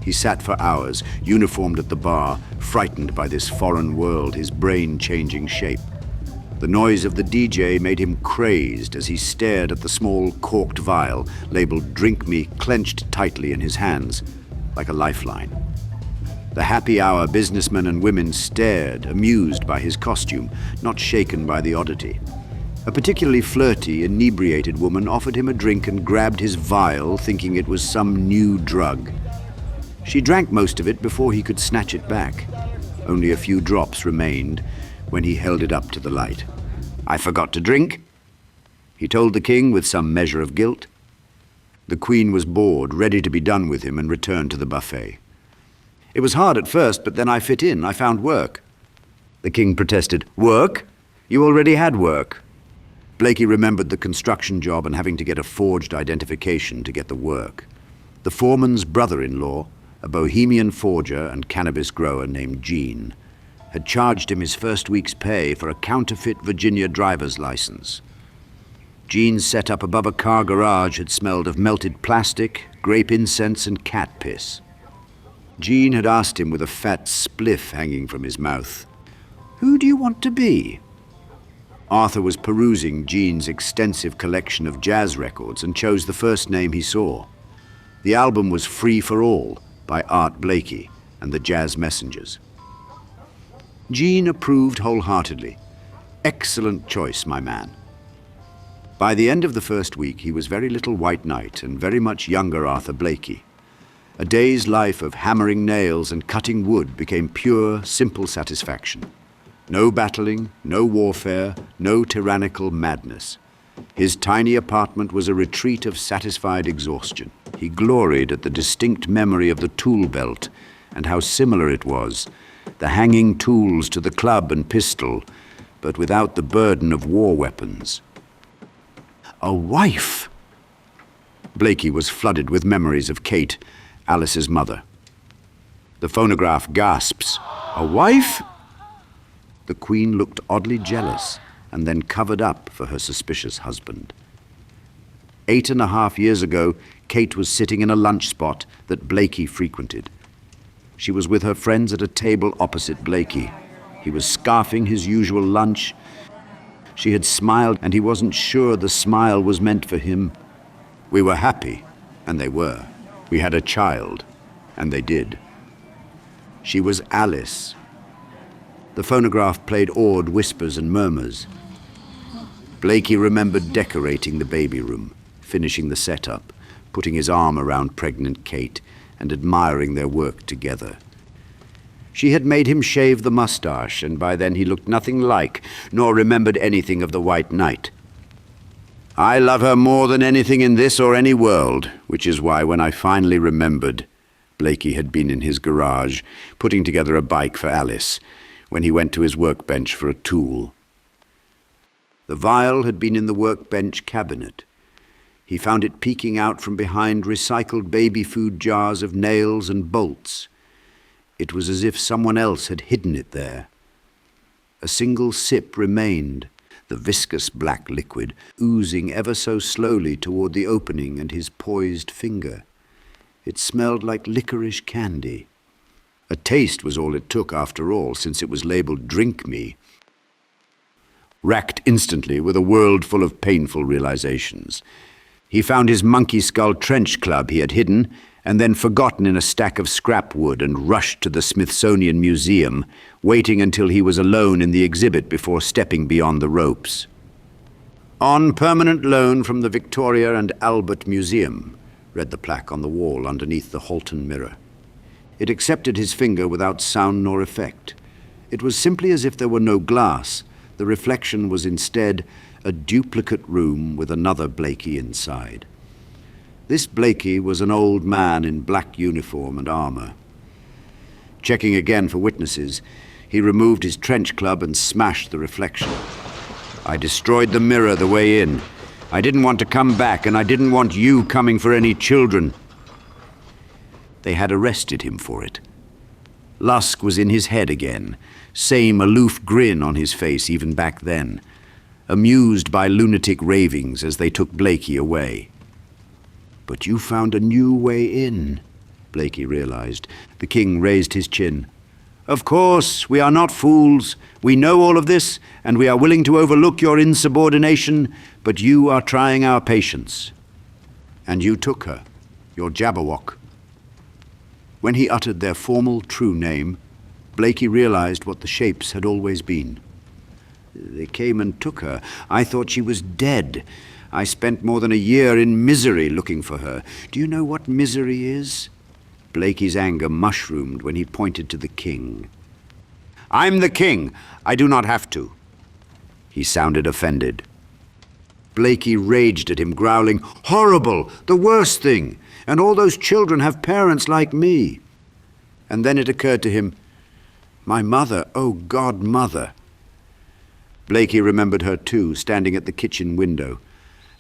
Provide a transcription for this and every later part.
He sat for hours, uniformed at the bar, frightened by this foreign world, his brain changing shape. The noise of the DJ made him crazed as he stared at the small corked vial labeled "Drink Me" clenched tightly in his hands, like a lifeline. The happy hour businessmen and women stared, amused by his costume, not shaken by the oddity. A particularly flirty, inebriated woman offered him a drink and grabbed his vial, thinking it was some new drug. She drank most of it before he could snatch it back. Only a few drops remained when he held it up to the light. "I forgot to drink," he told the king with some measure of guilt. The queen was bored, ready to be done with him, and returned to the buffet. "It was hard at first, but then I fit in. I found work." The king protested. "Work? You already had work." Blakey remembered the construction job and having to get a forged identification to get the work. The foreman's brother-in-law, a bohemian forger and cannabis grower named Gene, had charged him his first week's pay for a counterfeit Virginia driver's license. Gene's setup above a car garage had smelled of melted plastic, grape incense, and cat piss. Gene had asked him with a fat spliff hanging from his mouth, "Who do you want to be?" Arthur was perusing Gene's extensive collection of jazz records and chose the first name he saw. The album was Free for All by Art Blakey and the Jazz Messengers. Gene approved wholeheartedly. "Excellent choice, my man." By the end of the first week, he was very little White Knight and very much younger Arthur Blakey. A day's life of hammering nails and cutting wood became pure, simple satisfaction. No battling, no warfare, no tyrannical madness. His tiny apartment was a retreat of satisfied exhaustion. He gloried at the distinct memory of the tool belt and how similar it was, the hanging tools to the club and pistol, but without the burden of war weapons. A wife! Blakey was flooded with memories of Kate, Alice's mother. The phonograph gasps, "A wife?" The queen looked oddly jealous and then covered up for her suspicious husband. 8.5 years ago, Kate was sitting in a lunch spot that Blakey frequented. She was with her friends at a table opposite Blakey. He was scarfing his usual lunch. She had smiled, and he wasn't sure the smile was meant for him. We were happy, and they were. We had a child, and they did. She was Alice. The phonograph played awed whispers and murmurs. Blakey remembered decorating the baby room, finishing the setup, putting his arm around pregnant Kate, and admiring their work together. She had made him shave the mustache, and by then he looked nothing like, nor remembered anything of the White Knight. I love her more than anything in this or any world, which is why when I finally remembered, Blakey had been in his garage, putting together a bike for Alice, when he went to his workbench for a tool. The vial had been in the workbench cabinet. He found it peeking out from behind recycled baby food jars of nails and bolts. It was as if someone else had hidden it there. A single sip remained, the viscous black liquid oozing ever so slowly toward the opening and his poised finger. It smelled like licorice candy. A taste was all it took after all, since it was labeled "Drink Me." Racked instantly with a world full of painful realizations. He found his monkey skull trench club he had hidden and then forgotten in a stack of scrap wood and rushed to the Smithsonian Museum, waiting until he was alone in the exhibit before stepping beyond the ropes. "On permanent loan from the Victoria and Albert Museum," read the plaque on the wall underneath the Holton mirror. It accepted his finger without sound nor effect. It was simply as if there were no glass. The reflection was instead a duplicate room with another Blakey inside. This Blakey was an old man in black uniform and armor. Checking again for witnesses, he removed his trench club and smashed the reflection. "I destroyed the mirror the way in. I didn't want to come back, and I didn't want you coming for any children." They had arrested him for it. Lusk was in his head again, same aloof grin on his face even back then, amused by lunatic ravings as they took Blakey away. "But you found a new way in." Blakey realized. The king raised his chin. Of course, we are not fools. We know all of this, and we are willing to overlook your insubordination, but you are trying our patience. And you took her, your Jabberwock. When he uttered their formal, true name, Blakey realized what the shapes had always been. They came and took her. I thought she was dead. I spent more than a year in misery looking for her. Do you know what misery is? Blakey's anger mushroomed when he pointed to the king. I'm the king. I do not have to. He sounded offended. Blakey raged at him, growling, Horrible! The worst thing! And all those children have parents like me. And then it occurred to him, my mother, oh God, mother. Blakey remembered her too, standing at the kitchen window.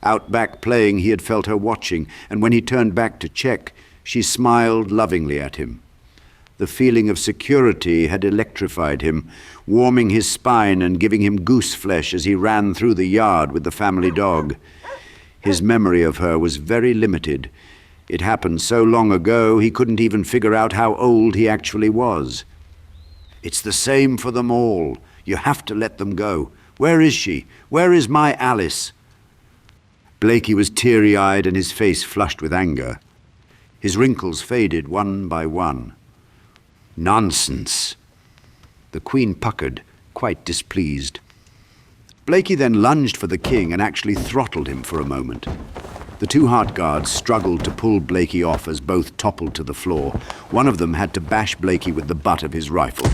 Out back playing, he had felt her watching, and when he turned back to check, she smiled lovingly at him. The feeling of security had electrified him, warming his spine and giving him goose flesh as he ran through the yard with the family dog. His memory of her was very limited. It happened so long ago he couldn't even figure out how old he actually was. It's the same for them all. You have to let them go. Where is she? Where is my Alice? Blakey was teary-eyed and his face flushed with anger. His wrinkles faded one by one. Nonsense. The Queen puckered, quite displeased. Blakey then lunged for the king and actually throttled him for a moment. The two heart guards struggled to pull Blakey off as both toppled to the floor. One of them had to bash Blakey with the butt of his rifle.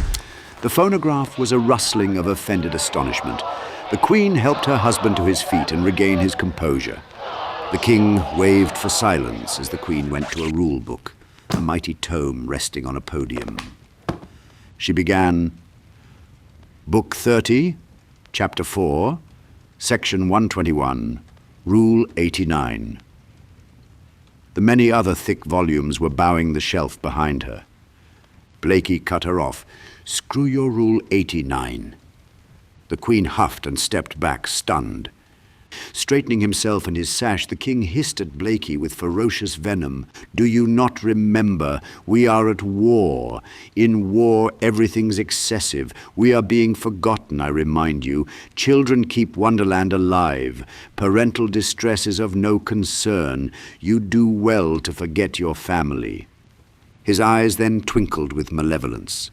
The phonograph was a rustling of offended astonishment. The Queen helped her husband to his feet and regain his composure. The king waved for silence as the Queen went to a rule book, a mighty tome resting on a podium. She began, Book 30, Chapter 4, Section 121, Rule 89. The many other thick volumes were bowing the shelf behind her. Blakey cut her off. Screw your Rule 89. The Queen huffed and stepped back, stunned. Straightening himself and his sash, the king hissed at Blakey with ferocious venom. Do you not remember? We are at war. In war, everything's excessive. We are being forgotten, I remind you. Children keep Wonderland alive. Parental distress is of no concern. You do well to forget your family. His eyes then twinkled with malevolence.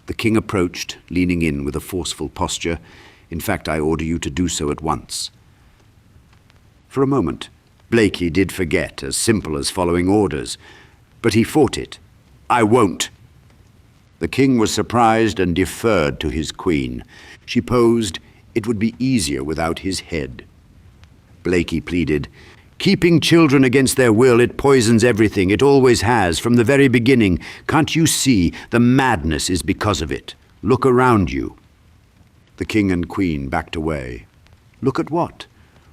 The king approached, leaning in with a forceful posture. In fact, I order you to do so at once. For a moment, Blakey did forget, as simple as following orders, but he fought it. I won't. The king was surprised and deferred to his queen. She posed, it would be easier without his head. Blakey pleaded, keeping children against their will, it poisons everything. It always has, from the very beginning. Can't you see? The madness is because of it. Look around you. The king and queen backed away. Look at what?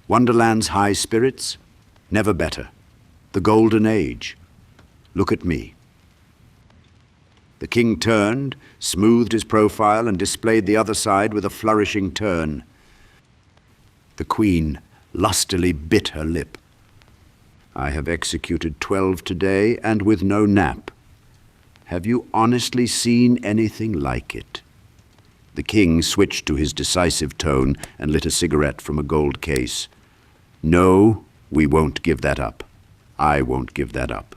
Wonderland's high spirits? Never better. The golden age. Look at me. The king turned, smoothed his profile, and displayed the other side with a flourishing turn. The queen lustily bit her lip. I have executed 12 today, and with no nap. Have you honestly seen anything like it? The king switched to his decisive tone and lit a cigarette from a gold case. No, we won't give that up. I won't give that up.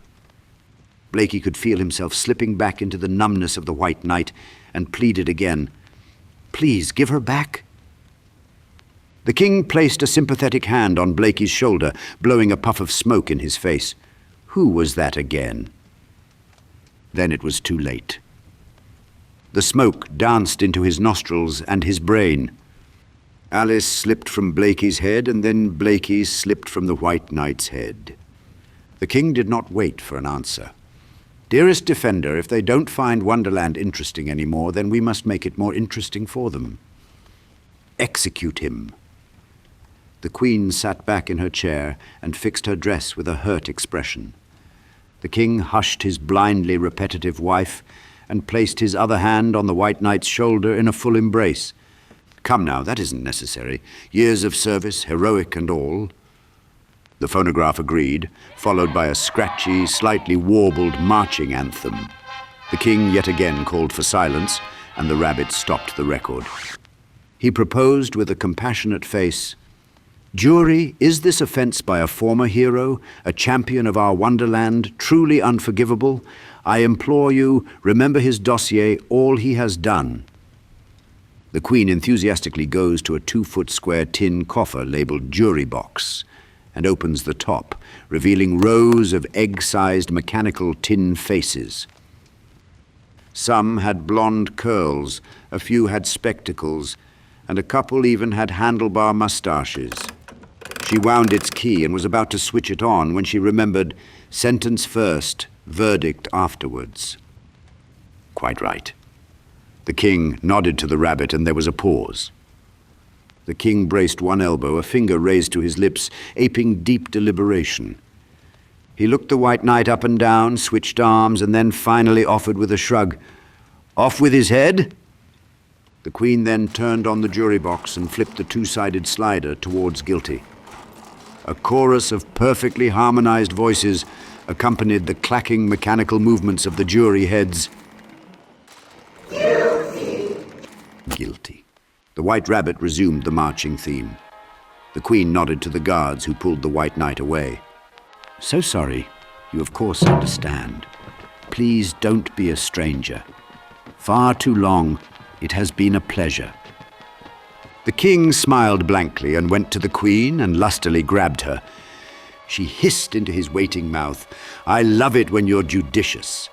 Blakey could feel himself slipping back into the numbness of the white night and pleaded again. Please, give her back. The king placed a sympathetic hand on Blakey's shoulder, blowing a puff of smoke in his face. Who was that again? Then it was too late. The smoke danced into his nostrils and his brain. Alice slipped from Blakey's head, and then Blakey slipped from the White Knight's head. The king did not wait for an answer. Dearest Defender, if they don't find Wonderland interesting anymore, then we must make it more interesting for them. Execute him. The queen sat back in her chair and fixed her dress with a hurt expression. The king hushed his blindly repetitive wife and placed his other hand on the White Knight's shoulder in a full embrace. Come now, that isn't necessary. Years of service, heroic and all. The phonograph agreed, followed by a scratchy, slightly warbled marching anthem. The king yet again called for silence, and the rabbit stopped the record. He proposed with a compassionate face, "Jury, is this offense by a former hero, a champion of our wonderland, truly unforgivable? I implore you, remember his dossier, all he has done." The Queen enthusiastically goes to a 2-foot square tin coffer labeled jury box and opens the top, revealing rows of egg-sized mechanical tin faces. Some had blonde curls, a few had spectacles, and a couple even had handlebar mustaches. She wound its key and was about to switch it on when she remembered, sentence first, verdict afterwards. Quite right. The king nodded to the rabbit, and there was a pause. The king braced one elbow, a finger raised to his lips, aping deep deliberation. He looked the White Knight up and down, switched arms, and then finally offered with a shrug, "Off with his head?" The Queen then turned on the jury box and flipped the 2-sided slider towards guilty. A chorus of perfectly harmonized voices accompanied the clacking mechanical movements of the jury heads. Guilty. Guilty. The White Rabbit resumed the marching theme. The Queen nodded to the guards who pulled the White Knight away. "So sorry. You of course understand. Please don't be a stranger. Far too long. It has been a pleasure." The king smiled blankly and went to the Queen and lustily grabbed her. She hissed into his waiting mouth, "I love it when you're judicious.